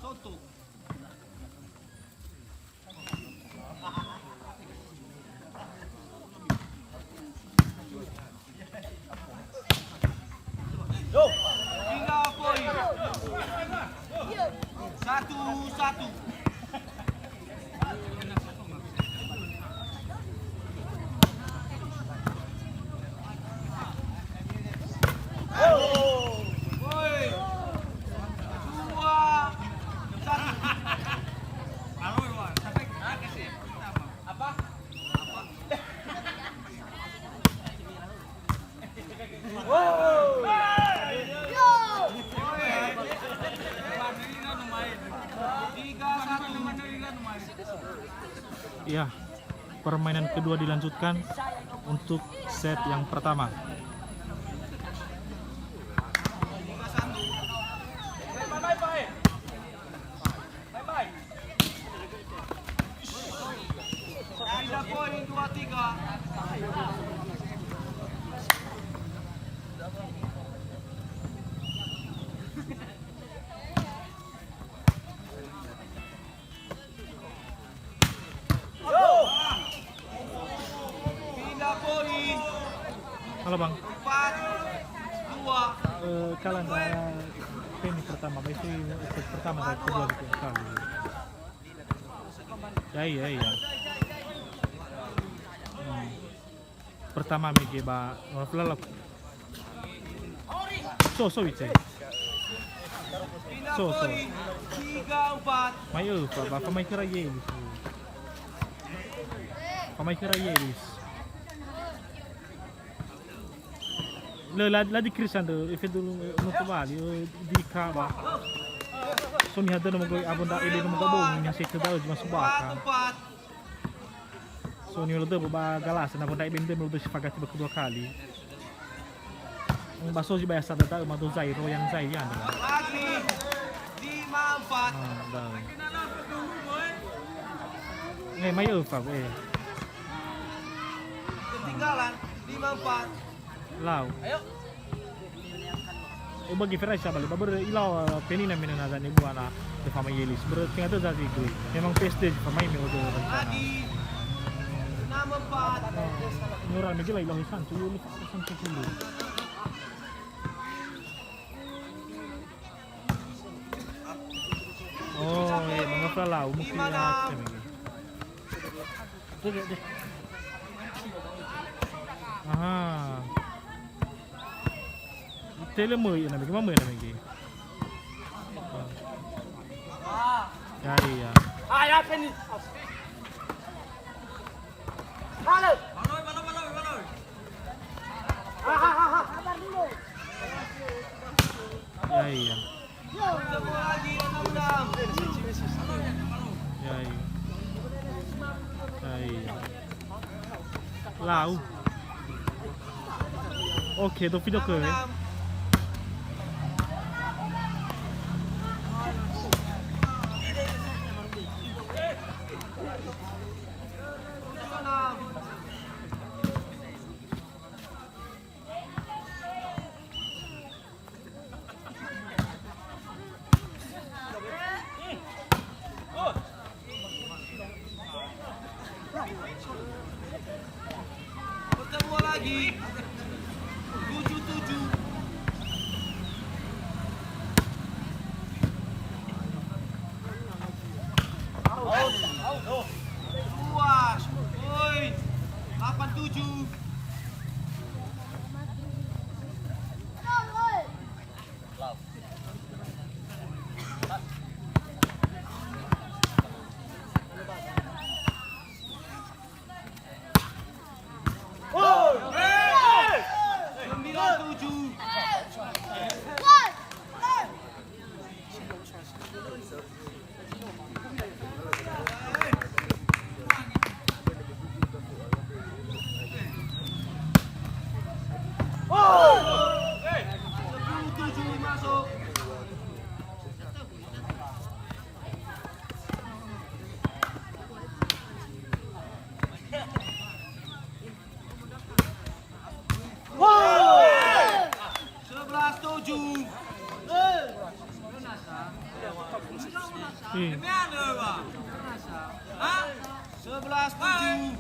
Soto. Tiga poin. 1-1. Ya, permainan kedua dilanjutkan untuk set yang pertama. Tiga poin 2-3. Halo Bang. 4-2. Kalau antara ini pertama, itu set pertama dan kedua gitu kali. Ya iya. Pertama migi ba lalap. So itu. So. 3-4. Mayo pa ba may kira yelis. Pamay kira yelis. La di Cristiano e dulu non vale di cava sono hada no magoi abonda ele no magabong nya se kedau di masubaka 4-4. so ni lo debo ba galas na abonda ibende mo do sifagati ba kedua kali ang baso di biasa data ma do zairo yang zai yan Lagi 5-4. da mayo pa Ketinggalan 5-4. Lau. Ayo. Bagi Ferrari siapa? Baru ilau penina menana ni buana de fama yelis. Berarti ada tadi gue. Memang PSD fama ini udah rencana. Lagi 6-4. Murah megila ilau hisan tu yuli hisan tu dulu. Oh, mga palaw mungkin ya megi. Deh. Aha. Tele mo yun namin, mamaya namin gini. Iya. Ya Penny. Halo. Baloy. Sabar dulu. Iya. Ketemu lagi 6-6. Iya. Lau. Oke, do video ke. Ketemu lagi 7-7. Luas. Poin 8-7. Gimana, Bang? Hah? 11-7.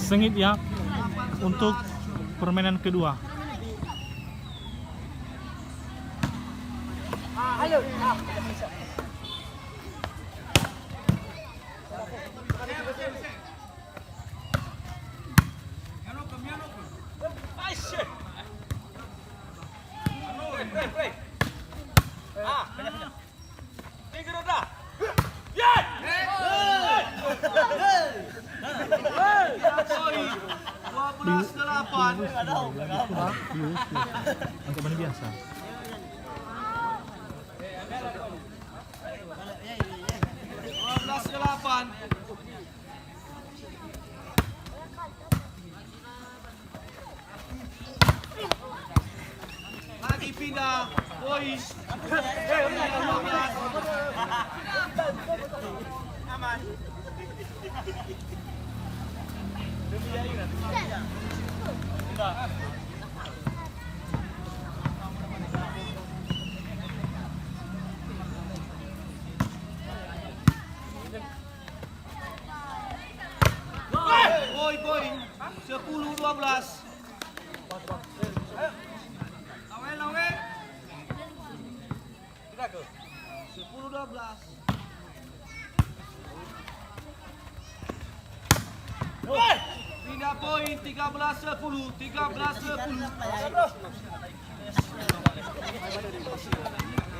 Sengit ya untuk permainan kedua. Angkat mana biasa. Lagi pindah, boys. Aman. Boy, 10-12. Awel. 10-12. Pindah poin 13-10. 13-10.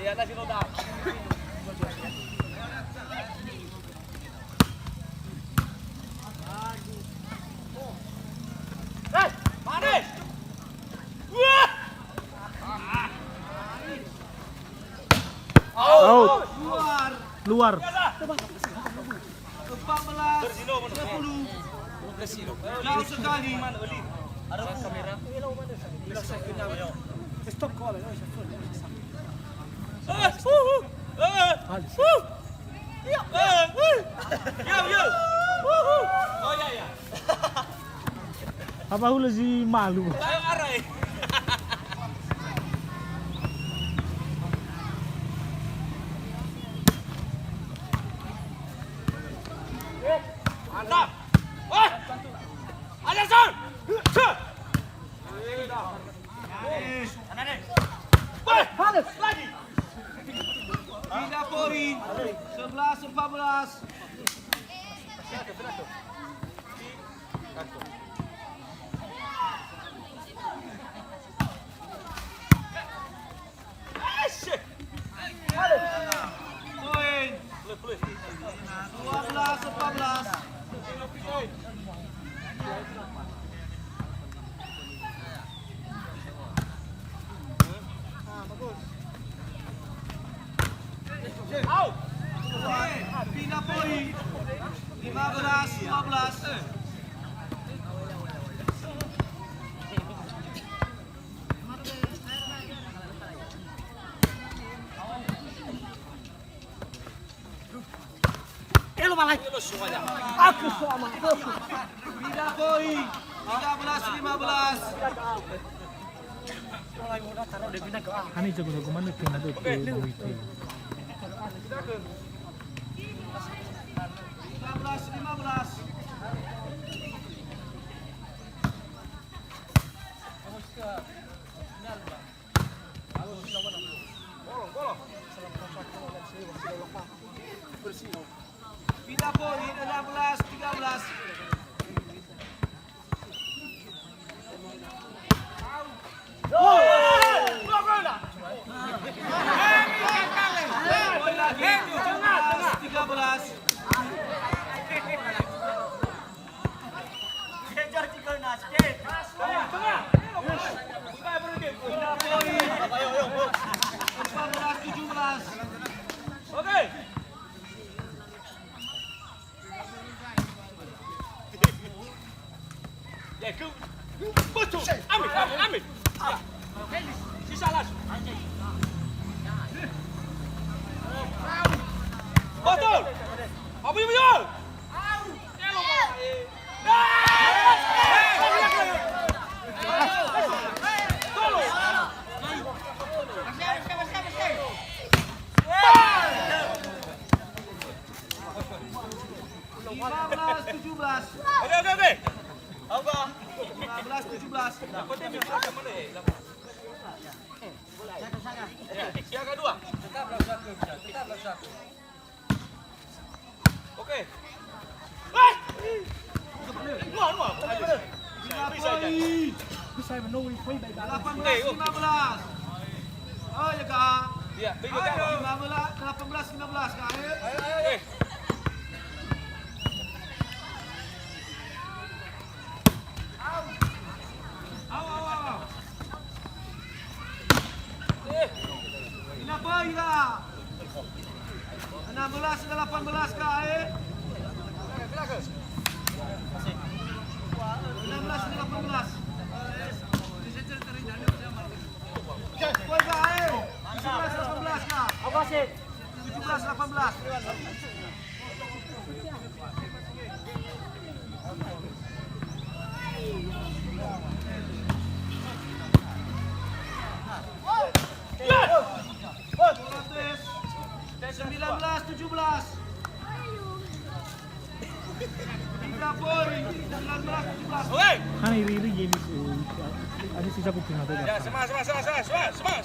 Iya, nasi roda. Luar. 14-10. Jauh sekali. Stop call. Apa hula si malu? Mantap. Anderson. Lagi. Pindah poin 11-14. Poin 12-14. Pindah poin 15-15. Aku sama. Pindah poin 13-15. Hani jago-jago mana kena tuh ke Wiki. 13-15. Pindah poin 16-13. Poin lagi 13. Oke. Bisa menunggu poin baik. 18-15. Oh ya kak. Iya, bingung Ayo, kan? 18-15 kak. Eh. Aw. Ina poin lah. 16-18 kak. 16-18. Poin kak. 17-18 kak. 17-18. Bola 19-17. 3 poin. 19-17. Oke. Kan iri James ada sisa kuping atau Ya, enggak? semua.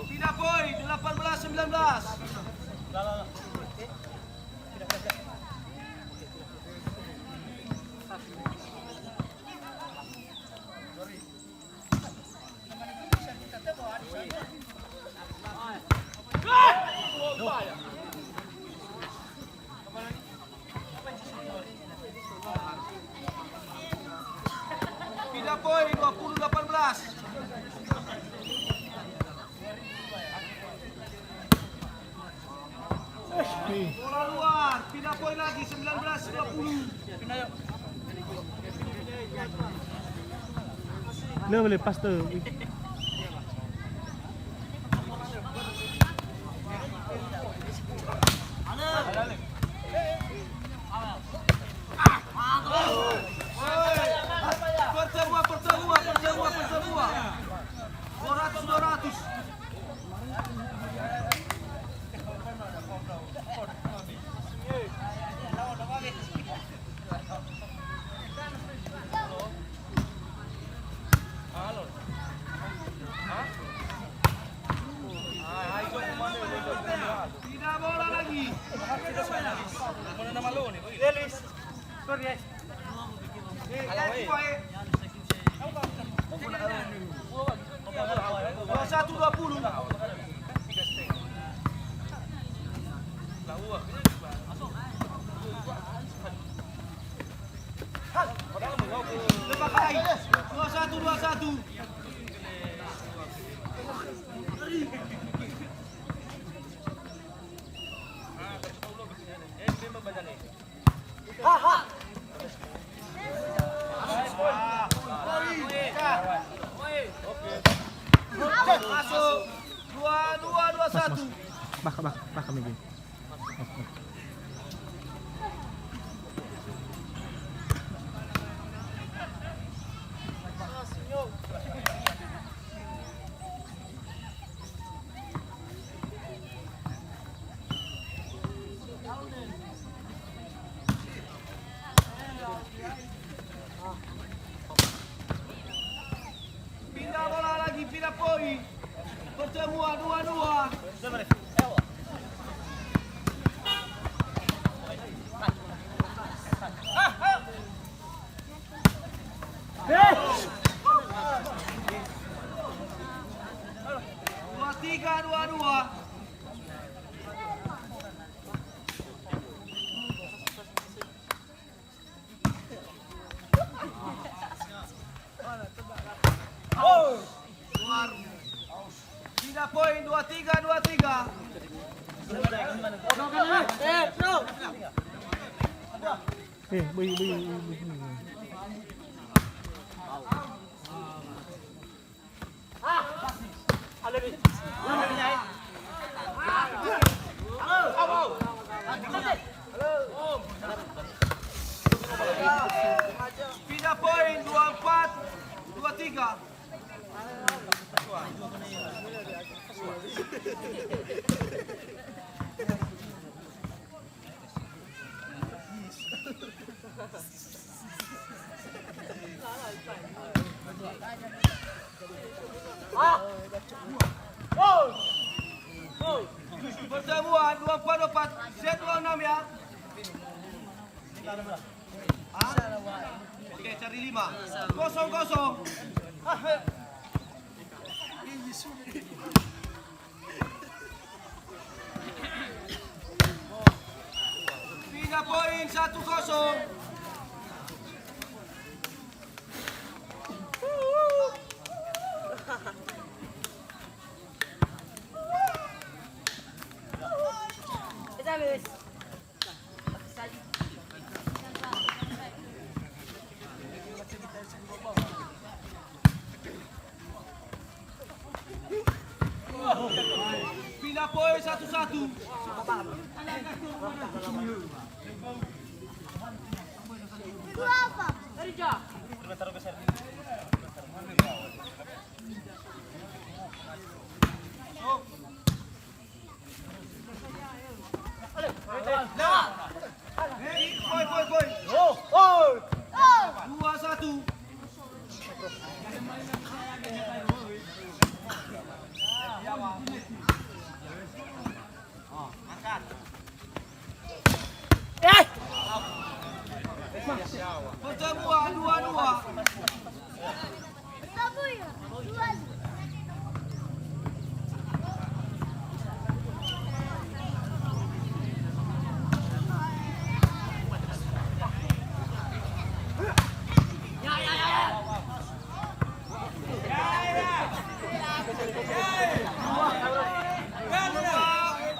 Tidak poin. 18-19. Tidak poin. 20-18. Bola luar, pindah poin lagi 19-20. Lo boleh pas tuh. Pertemuan. 200. Tidak bola lagi. Mana nama lu nih? Delis. Sorry. Dua 1-20. Lebak kai. 21-21. Masuk. 2-2-2-1. Bak kami gini. Pindah bola lagi, pindah poin. Pertemuan 2-2. Dua tiga, 2-2. Luar. Tidak poin 2-3. Bui. Pindah poin 2-4, 2-3. Pertemuan 24 set 26 ya. Oke, cari 5. 0-0. Pindah poin 1-0. Pindah poin 1-1. Poin. 2-1. Pertemuan 2-2.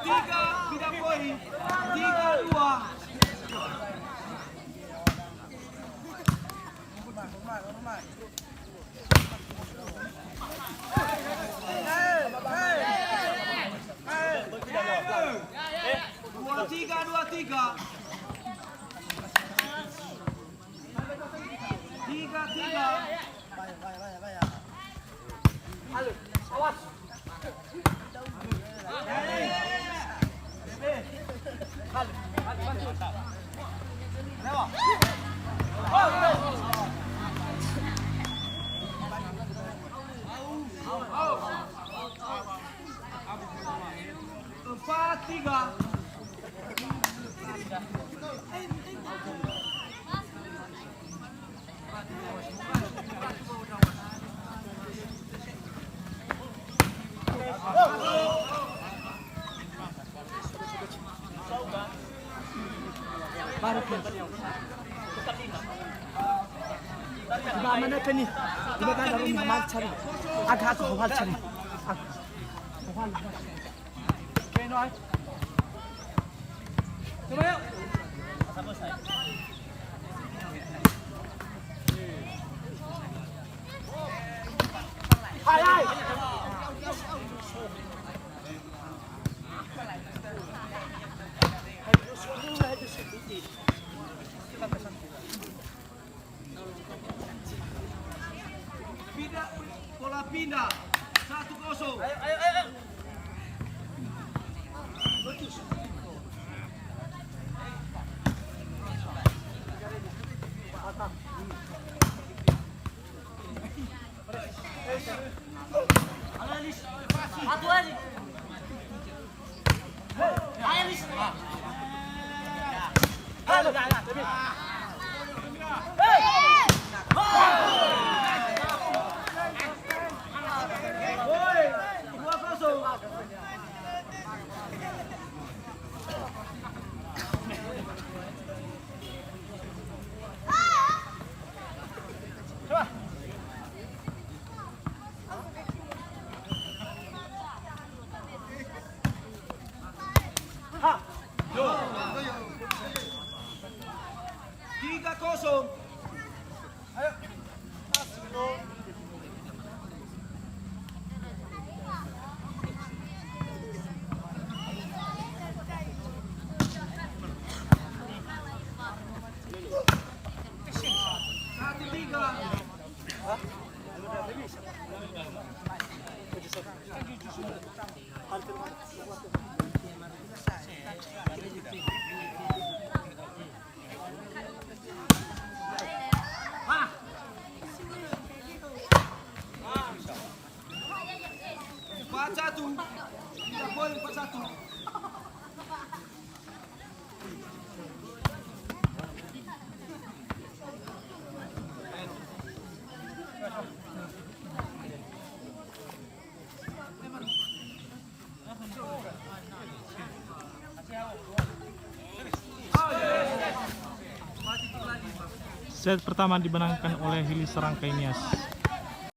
Tiga, pindah poin. 3-2. Dua tiga. 3-3. Empat tiga. mana kan ni? Di mana dalam mahal cari? Agak mahal cari. Mahal. Okay, no. Coba yuk. Hai hai. Pindah, bola pindah. 1-0. Ayo. Satu lagi. Ayo Lis. Halo, enggak, tapi. Woi, 2-0. Ha. 3-0. Ayo. Empat satu. Tidak boleh 4-1. Set pertama dimenangkan oleh Hili Serangkai Nias.